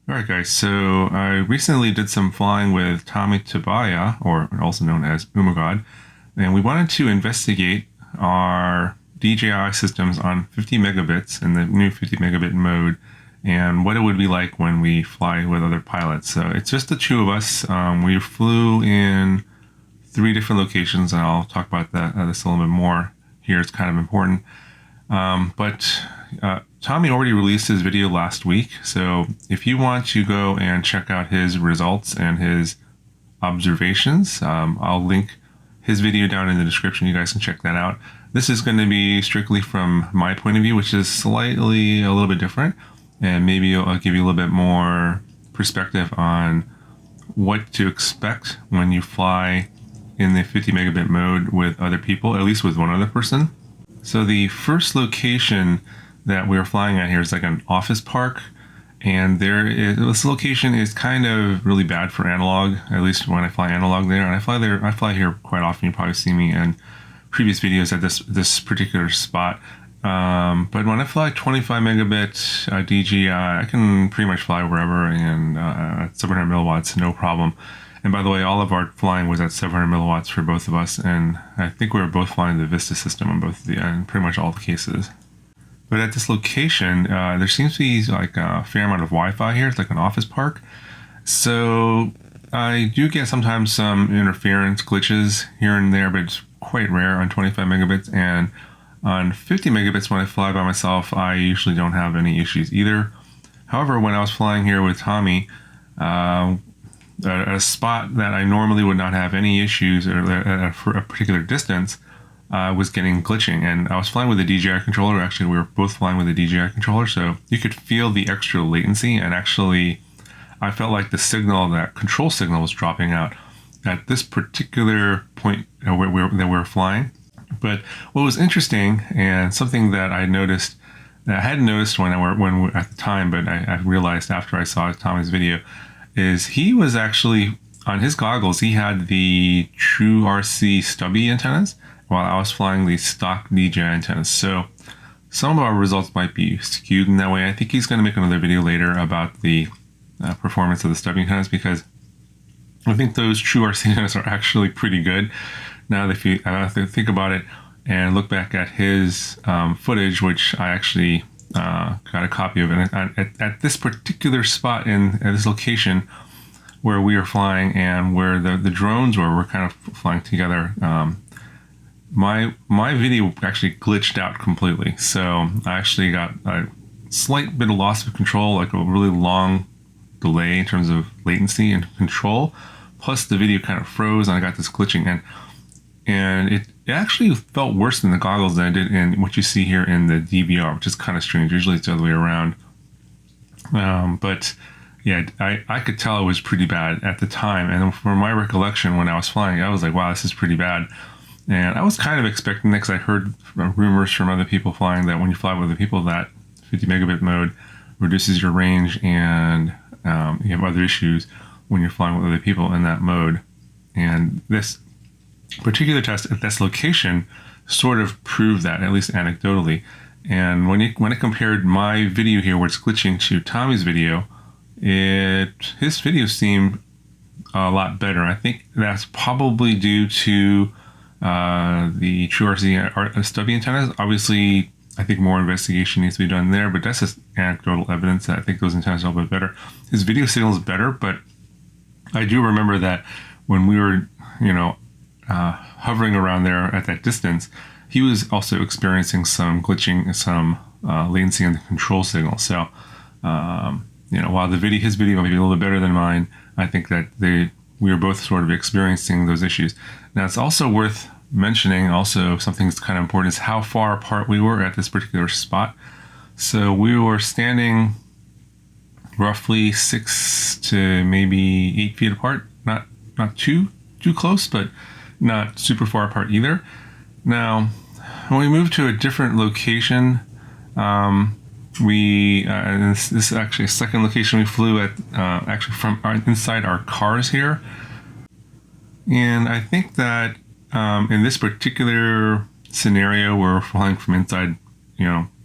All right, guys. So I recently did some flying with Tommy Tabaya, or also known as Umagod, and we wanted to investigate our DJI systems on 50 megabits in the new 50 megabit mode and what it would be like when we fly with other pilots. So it's just the two of us. We flew in three different locations, and I'll talk about this a little bit more here. It's kind of important. But Tommy already released his video last week, so if you want to go and check out his results and his observations, I'll link his video down in the description. You guys can check that out. This is going to be strictly from my point of view, which is slightly a little bit different, and maybe I'll give you a little bit more perspective on what to expect when you fly in the 50 megabit mode with other people, at least with one other person. So the first location that we're flying at here is like an office park, and this location is kind of really bad for analog, at least when I fly analog there. And I fly here quite often. You probably see me in previous videos at this particular spot. But when I fly 25 megabit DJI, I can pretty much fly wherever, and at 700 milliwatts, no problem. And by the way, all of our flying was at 700 milliwatts for both of us, and I think we were both flying the Vista system on both in pretty much all the cases. But at this location, there seems to be like a fair amount of Wi-Fi here. It's like an office park. So I do get sometimes some interference glitches here and there, but it's quite rare on 25 megabits. And on 50 megabits, when I fly by myself, I usually don't have any issues either. However, when I was flying here with Tommy, at a spot that I normally would not have any issues, or at a particular distance, was getting glitching. And I was flying with a DJI controller. Actually, we were both flying with a DJI controller, so you could feel the extra latency. And actually, I felt like the signal, that control signal, was dropping out at this particular point that we were flying. But what was interesting, and something that I noticed, that I hadn't noticed when at the time, but I realized after I saw Tommy's video, is he was actually, on his goggles, he had the True RC stubby antennas, while I was flying the stock DJI antennas. So some of our results might be skewed in that way. I think he's going to make another video later about the performance of the stubby antennas, because I think those True RC antennas are actually pretty good. Now, if you think about it and look back at his footage, which I actually got a copy of it, at this particular spot at this location where we were flying and where the drones were kind of flying together, my video actually glitched out completely. So I actually got a slight bit of loss of control, like a really long delay in terms of latency and control, plus the video kind of froze and I got this glitching, and it actually felt worse in the goggles than it did in what you see here in the DVR, which is kind of strange. Usually it's the other way around. But yeah, I could tell it was pretty bad at the time. And from my recollection, when I was flying, I was like, wow, this is pretty bad. And I was kind of expecting that, because I heard rumors from other people flying that when you fly with other people, that 50 megabit mode reduces your range, and you have other issues when you're flying with other people in that mode. And this particular test at this location sort of proved that, at least anecdotally. And when it compared my video here, where it's glitching, to Tommy's video, his video seemed a lot better. I think that's probably due to the True RC stubby antennas. Obviously, I think more investigation needs to be done there, but that's just anecdotal evidence that I think those antennas are a little bit better. His video signal is better, but I do remember that when we were, hovering around there at that distance, he was also experiencing some glitching, some latency in the control signal. So, while his video might be a little bit better than mine, I think that we were both sort of experiencing those issues. Now, it's also worth mentioning, also something that's kind of important, is how far apart we were at this particular spot. So we were standing roughly 6 to maybe 8 feet apart, not too close, but not super far apart either. Now, when we moved to a different location, this is actually a second location we flew at, actually from inside our cars here. And I think that in this particular scenario, we're flying from inside,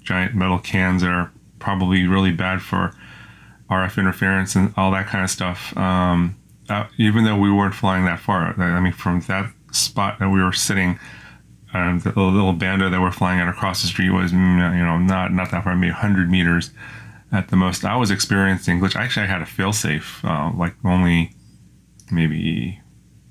giant metal cans that are probably really bad for RF interference and all that kind of stuff. Even though we weren't flying that far, I mean, from that spot that we were sitting, the little bando that we're flying at across the street was, not that far, maybe 100 meters at the most. I was experiencing glitch. Actually, I had a failsafe, like only maybe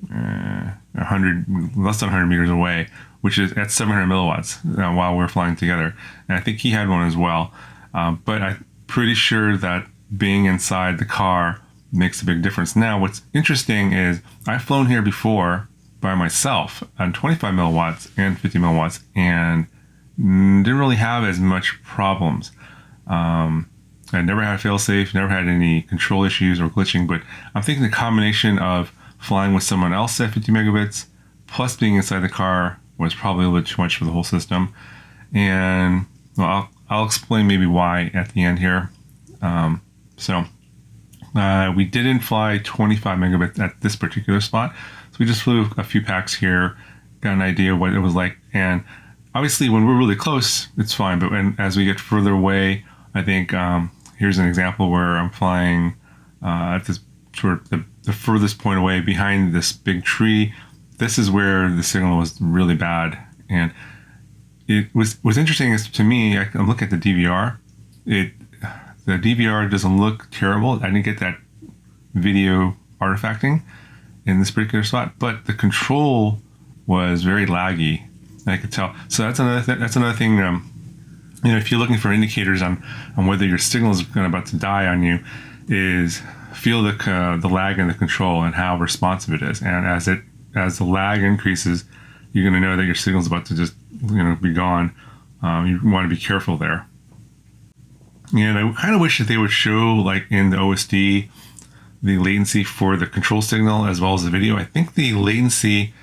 100, less than 100 meters away, which is at 700 milliwatts while we were flying together. And I think he had one as well. But I'm pretty sure that being inside the car makes a big difference. Now, what's interesting is I've flown here before by myself on 25 milliwatts and 50 milliwatts and didn't really have as much problems. I never had a failsafe, never had any control issues or glitching, but I'm thinking the combination of flying with someone else at 50 megabits plus being inside the car was probably a little bit too much for the whole system. And well, I'll explain maybe why at the end here. We didn't fly 25 megabits at this particular spot. So we just flew a few packs here, got an idea of what it was like. And obviously when we're really close, it's fine. But as we get further away, I think here's an example where I'm flying at this sort of the furthest point away behind this big tree. This is where the signal was really bad. And what's interesting is, to me, I'm looking at the DVR. The DVR doesn't look terrible. I didn't get that video artifacting in this particular spot, but the control was very laggy. I could tell. So that's another thing. If you're looking for indicators on whether your signal is about to die on you, is feel the lag in the control and how responsive it is. And as the lag increases, you're going to know that your signal is about to just be gone. You want to be careful there. And I kind of wish that they would show, like in the OSD, the latency for the control signal as well as the video. I think the latency,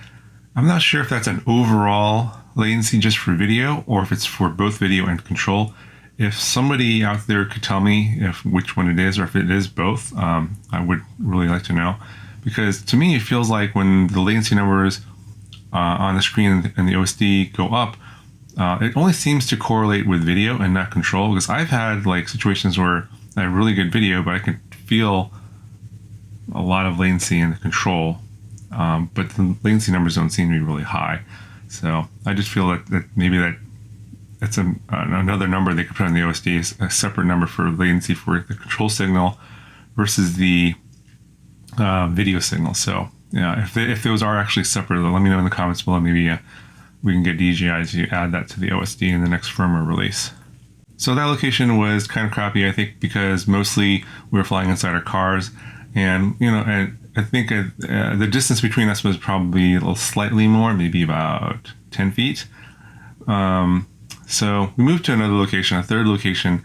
I'm not sure if that's an overall latency just for video or if it's for both video and control. If somebody out there could tell me which one it is or if it is both, I would really like to know. Because to me, it feels like when the latency numbers on the screen and the OSD go up, it only seems to correlate with video and not control. Because I've had like situations where I have really good video, but I can feel a lot of latency in the control, but the latency numbers don't seem to be really high. So I just feel that maybe that's another number they could put on the OSD, is a separate number for latency for the control signal versus the video signal. So yeah, if those are actually separate, let me know in the comments below. Maybe we can get DJI to add that to the OSD in the next firmware release. So that location was kind of crappy, I think, because mostly we were flying inside our cars, and I think the distance between us was probably a little slightly more, maybe about 10 feet. So we moved to another location, a third location,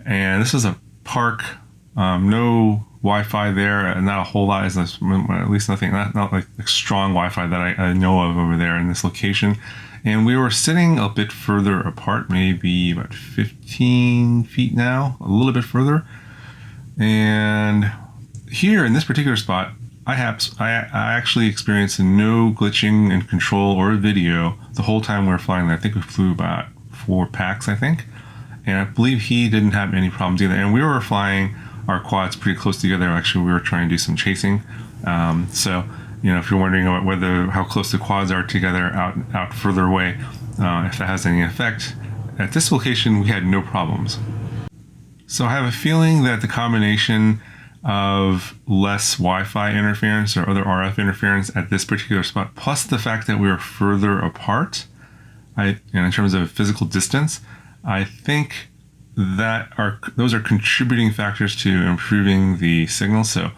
and this is a park. No Wi-Fi there, not a whole lot, at least nothing, not like strong Wi-Fi that I know of over there in this location. And we were sitting a bit further apart, maybe about 15 feet now, a little bit further. And here in this particular spot, I actually experienced no glitching in control or video the whole time we were flying there. I think we flew about 4 packs, I think. And I believe he didn't have any problems either. And we were flying our quads pretty close together. Actually, we were trying to do some chasing. So, if you're wondering about how close the quads are together out further away, if that has any effect, at this location, we had no problems. So I have a feeling that the combination of less Wi-Fi interference or other RF interference at this particular spot, plus the fact that we were further apart, in terms of physical distance, I think that those are contributing factors to improving the signal. So,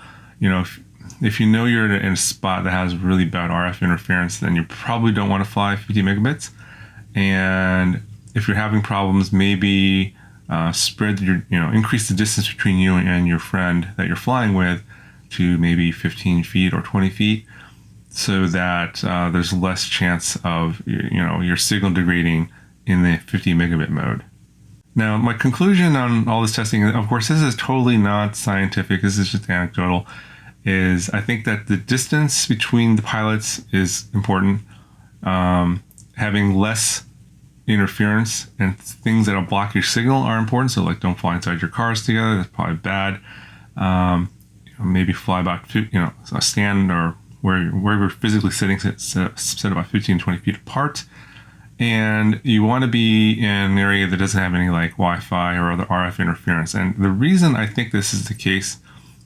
if you're in a spot that has really bad RF interference, then you probably don't want to fly 50 megabits. And if you're having problems, maybe increase the distance between you and your friend that you're flying with to maybe 15 feet or 20 feet, so that there's less chance of your signal degrading in the 50 megabit mode. Now, my conclusion on all this testing, of course, this is totally not scientific, this is just anecdotal, is I think that the distance between the pilots is important. Having less interference and things that'll block your signal are important. So like, don't fly inside your cars together. That's probably bad. maybe fly about, stand or where you're physically sitting, set about 15, 20 feet apart. And you want to be in an area that doesn't have any like Wi-Fi or other RF interference. And the reason I think this is the case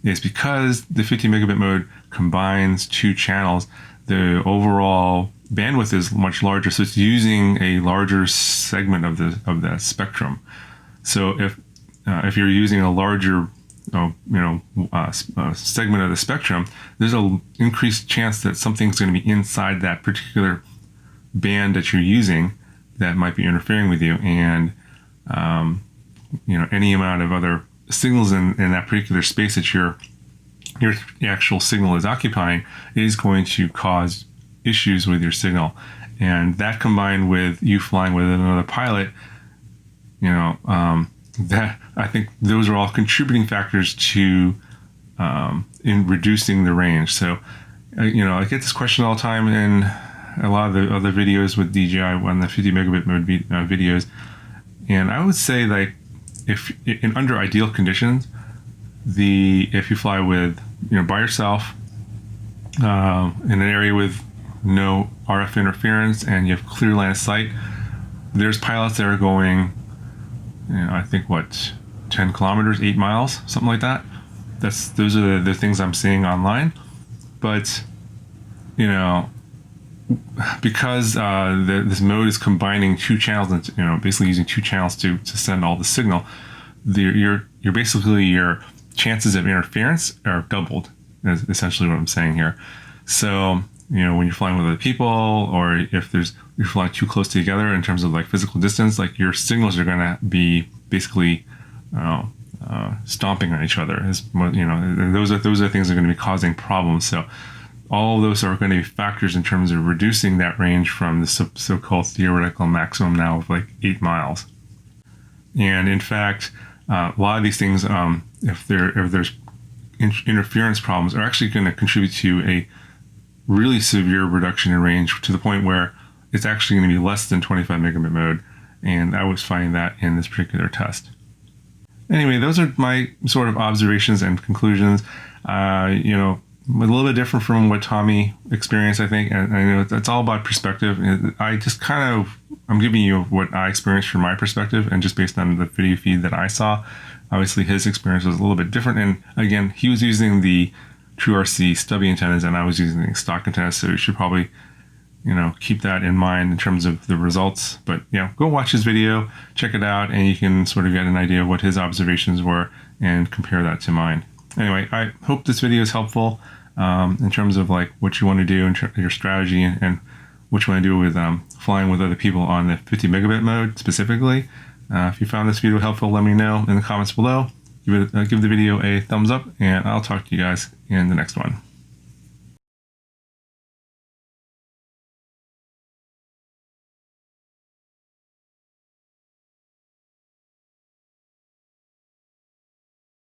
is because the 50 megabit mode combines two channels. The overall bandwidth is much larger, so it's using a larger segment of the spectrum. So if you're using a larger segment of the spectrum, there's an increased chance that something's going to be inside that particular band that you're using that might be interfering with you, and any amount of other signals in that particular space that your actual signal is occupying is going to cause issues with your signal. And that combined with you flying with another pilot, that I think those are all contributing factors to in reducing the range. So I get this question all the time in a lot of the other videos with DJI on the 50 megabit mode videos, and I would say like if in under ideal conditions, if you fly with by yourself in an area with no RF interference and you have clear line of sight, there's pilots that are going I think 10 kilometers, 8 miles, something like that. Those are the things I'm seeing online. But because this mode is combining two channels and basically using two channels to send all the signal, your chances of interference are doubled, is essentially what I'm saying here. So when you're flying with other people, or if you're flying too close together in terms of like physical distance, like your signals are going to be basically stomping on each other. Those are things that are going to be causing problems. So all of those are going to be factors in terms of reducing that range from the so-called theoretical maximum now of like 8 miles. And in fact, a lot of these things, if there's interference problems, are actually going to contribute to a really severe reduction in range, to the point where it's actually going to be less than 25 megabit mode. And I was finding that in this particular test. Anyway, those are my sort of observations and conclusions. A little bit different from what Tommy experienced, I think. And I know it's all about perspective. I'm giving you what I experienced from my perspective, and just based on the video feed that I saw. Obviously, his experience was a little bit different. And again, he was using the TrueRC stubby antennas, and I was using the stock antennas. So you should probably, keep that in mind in terms of the results. But go watch his video, check it out, and you can sort of get an idea of what his observations were and compare that to mine. Anyway, I hope this video is helpful in terms of like what you want to do in your strategy, and what you want to do with flying with other people on the 50 megabit mode specifically. If you found this video helpful, let me know in the comments below. Give the video a thumbs up, and I'll talk to you guys in the next one.